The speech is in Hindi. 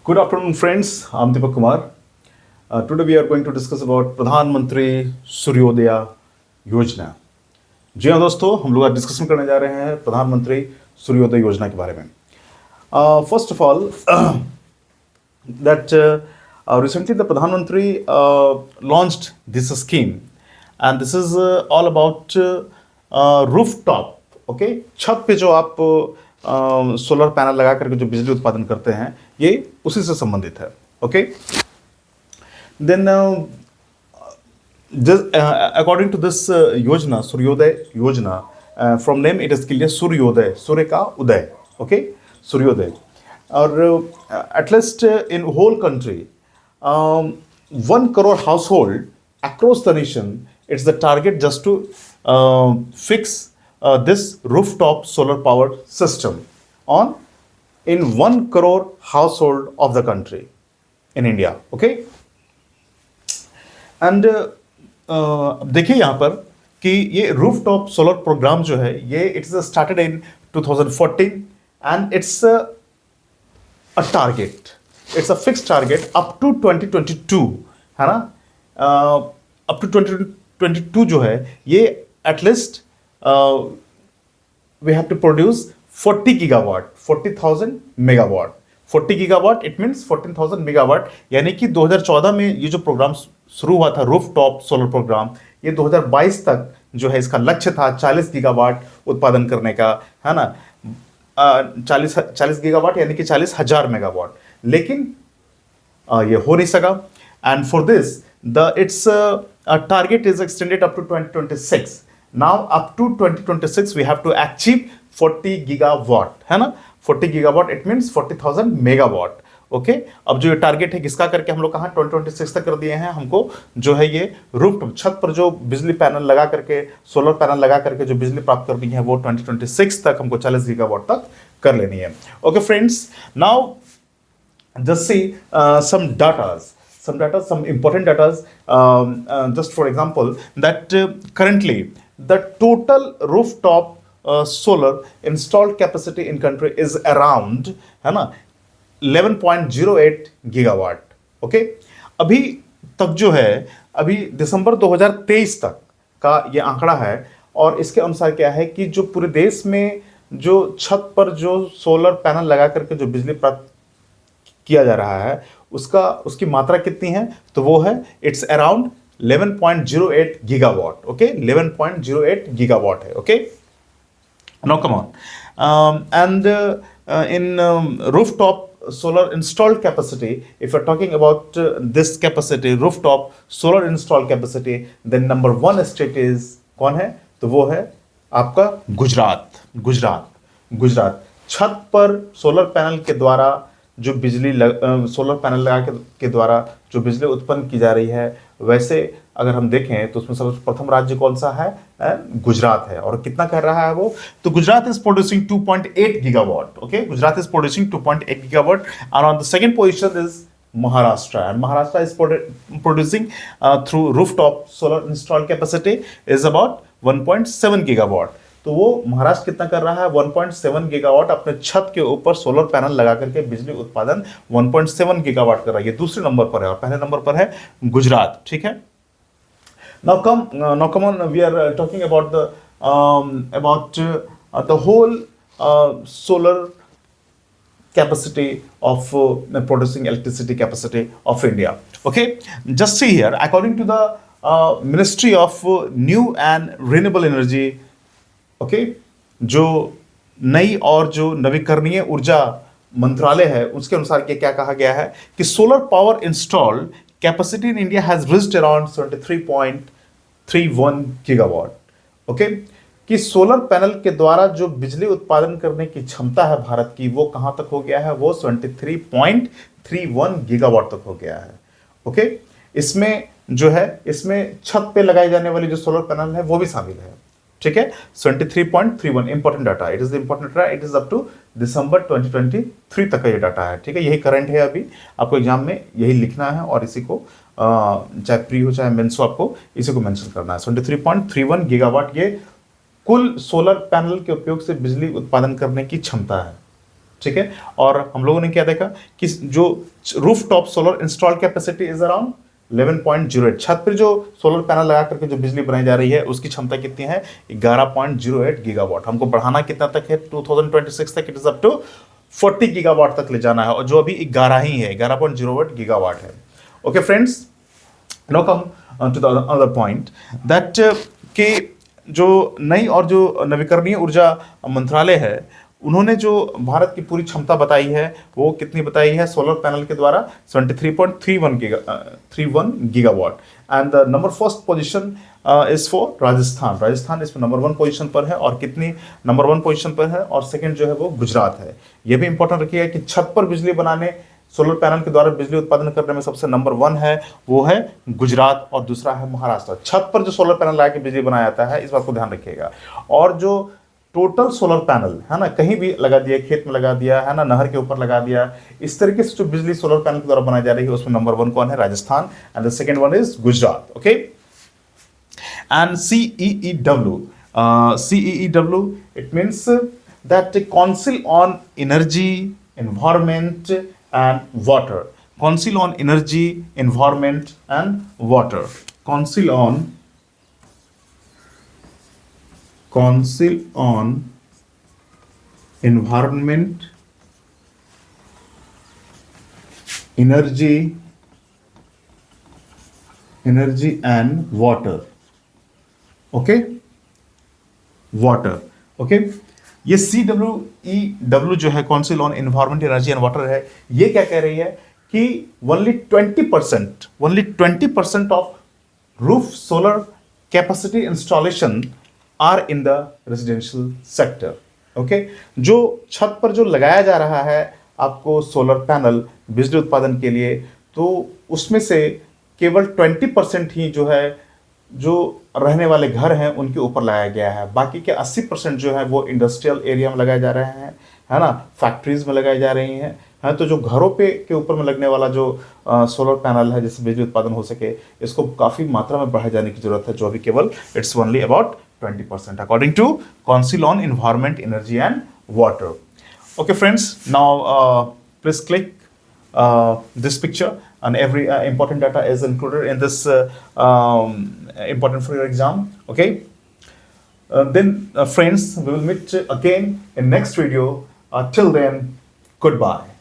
Good afternoon, friends. I'm Deepak Kumar. Today we are going to discuss about Pradhan Mantri Suryodaya योजना। जी हाँ दोस्तों, हम लोग आज डिस्कशन करने जा रहे हैं प्रधानमंत्री सूर्योदय योजना के बारे में। First of all that recently the Pradhan Mantri launched this scheme, and this is all about rooftop. Okay, छत पे जो आप सोलर पैनल लगा करके जो बिजली उत्पादन करते हैं, ये उसी से संबंधित है। Okay, then according to this योजना, सूर्योदय योजना, from name it is clear, सूर्योदय, सूर्य का उदय। ओके, सूर्योदय। और at least in whole country 1 crore household across the nation, it's the target just to fix this rooftop solar powered system in 1 crore household of the country in India. Okay, and देखिए यहाँ पर कि ये रूफटॉप सोलर प्रोग्राम जो है, ये it's started in 2014 and it's a target, it's a fix target up to 2022, है ना। अप टू 2022 जो है, ये at least we have to produce 40 gigawatt, 40,000 megawatt. 40 gigawatt, it means 14,000 megawatt। यानी कि 2014 में ये जो प्रोग्राम शुरू हुआ था, रूफटॉप सोलर प्रोग्राम, ये 2022 तक जो है इसका लक्ष्य था 40 गीगावाट उत्पादन करने का, है ना। 40 गीगावाट यानी कि 40,000 मेगावाट, लेकिन ये हो नहीं सका। And for this the it's target is extended up to 2026। Now up to 2026 we have to achieve 40 gigawatt, है ना। 40 gigawatt it means 40,000 megawatt। Okay, अब जो ये टारगेट है किसका करके हम लोग कहाँ 2026 तक कर दिए हैं, हमको जो है ये रूफ छत पर जो बिजली पैनल लगा करके, सोलर पैनल लगा करके जो बिजली प्राप्त करनी है, वो 2026 तक हमको 40 गीगावाट तक कर लेनी है। Okay friends, now just see some some important datas, just for example that currently the total rooftop solar installed capacity in country is around, है ना, 11.08 gigawatt। ओके, अभी तक जो है, अभी दिसंबर 2023 तक का ये आंकड़ा है, और इसके अनुसार क्या है कि जो पूरे देश में जो छत पर जो सोलर पैनल लगा करके जो बिजली प्राप्त किया जा रहा है, उसकी मात्रा कितनी है, तो वो है it's around 11.08 gigawatt। Okay, 11.08 gigawatt है। Okay, now come on, and in rooftop solar installed capacity, if you're talking about this capacity, rooftop solar installed capacity, then number 1 state is कौन है, तो वो है आपका गुजरात। छत पर सोलर पैनल के द्वारा जो बिजली सोलर पैनल लगा के द्वारा जो बिजली उत्पन्न की जा रही है, वैसे अगर हम देखें तो उसमें सबसे प्रथम राज्य कौन सा है, गुजरात है। और कितना कर रहा है वो, तो Gujarat is producing 2.8 gigawatt. Okay, Gujarat is producing 2.8 gigawatt, and on the second position is Maharashtra, and Maharashtra is producing through rooftop solar installed capacity is about 1.7 gigawatt. तो वो महाराष्ट्र कितना कर रहा है, 1.7 गीगावाट अपने छत के ऊपर सोलर पैनल लगा करके बिजली उत्पादन 1.7 गीगावाट कर रहा है। ये दूसरे नंबर पर है, और पहले नंबर पर है गुजरात। ठीक है, now come on, we are talking about the whole solar capacity of producing electricity capacity of India. Okay, just see here, according to the Ministry of New and Renewable Energy, okay, जो नई और जो नवीकरणीय ऊर्जा मंत्रालय है, उसके अनुसार क्या कहा गया है कि solar power installed capacity in India has reached around 73.31 gigawatt. Okay, कि सोलर पैनल के द्वारा जो बिजली उत्पादन करने की क्षमता है भारत की, वो कहां तक हो गया है, वो 73.31 गीगावाट तक हो गया है। ओके, इसमें जो है, इसमें छत पे लगाई जाने वाली जो सोलर पैनल है वो भी शामिल है। ठीक है, 73.31 important data, it is important data, it is up to December 2023 तक का ये डाटा है। ठीक है, यही करंट है, अभी आपको एग्जाम में यही लिखना है, और इसी को चाहे प्री हो चाहे मेंस हो, आपको इसी को मेंशन करना है। 73.31 गीगावाट ये कुल सोलर पैनल के उपयोग से बिजली उत्पादन करने की क्षमता है। ठीक है। और हम लोगों ने क्या देखा कि जो roof top solar install capacity is around 11.08। छत पर जो सोलर पैनल लगा करके जो बिजली बनाई जा रही है उसकी क्षमता कितनी है, 11.08 गीगावाट। हमको बढ़ाना कितना तक है, 2026 तक it is up to 40 gigawatt तक ले जाना है, और जो अभी 11 ही है, 11.08 गीगावाट है। Okay friends, now come to the other point that कि जो नई और जो नवीकरणीय ऊर्जा मंत्रालय है, उन्होंने जो भारत की पूरी क्षमता बताई है वो कितनी बताई है सोलर पैनल के द्वारा, 73.31 gigawatt. And the number first position is for Rajasthan. Rajasthan इसमें नंबर 1 पोजीशन पर है, और कितनी नंबर 1 पोजीशन पर है, और सेकंड जो है वो गुजरात है। ये भी इंपॉर्टेंट रखिएगा कि छत पर बिजली बनाने, सोलर पैनल के द्वारा बिजली उत्पादन करने में सबसे नंबर 1 है वो है गुजरात, और दूसरा है महाराष्ट्र। छत पर जो सोलर पैनल लगा के बिजली बनाया जाता है, इस बात को ध्यान रखिएगा। और जो टोटल सोलर पैनल है ना, कहीं भी लगा दिया, खेत में लगा दिया है ना, नहर के ऊपर लगा दिया, इस तरीके से जो बिजली सोलर पैनल के द्वारा बनाई जा रही है उसमें नंबर 1 कौन है, Rajasthan, and the second one is Gujarat. Okay, and CEEW it means that Council on Energy, Environment and Water. Council on Energy, Environment and Water. Council on Environment, Energy and Water. Okay, water. Okay, ये CEEW जो है, council on environment, energy and water है, ये क्या कह रही है कि only 20% of roof solar capacity installation are in the residential sector. Okay, जो छत पर जो लगाया जा रहा है आपको सोलर पैनल बिजली उत्पादन के लिए, तो उसमें से केवल 20% ही जो है, जो रहने वाले घर हैं उनके ऊपर लगाया गया है। बाकी के 80% जो है वो इंडस्ट्रियल एरिया में लगाए जा रहे हैं, है ना, फैक्ट्रीज में लगाई जा रही हैं। हाँ, तो जो घरों पे के ऊपर में लगने वाला जो सोलर पैनल है जिससे बिजली उत्पादन हो सके, इसको काफ़ी मात्रा में बढ़ाए जाने की जरूरत है, जो अभी केवल it's only about 20% according to council on environment, energy and water. Okay friends, now please click this picture, and every important data is included in this important for your exam. Okay, then friends, we will meet again in next video. Till then, goodbye.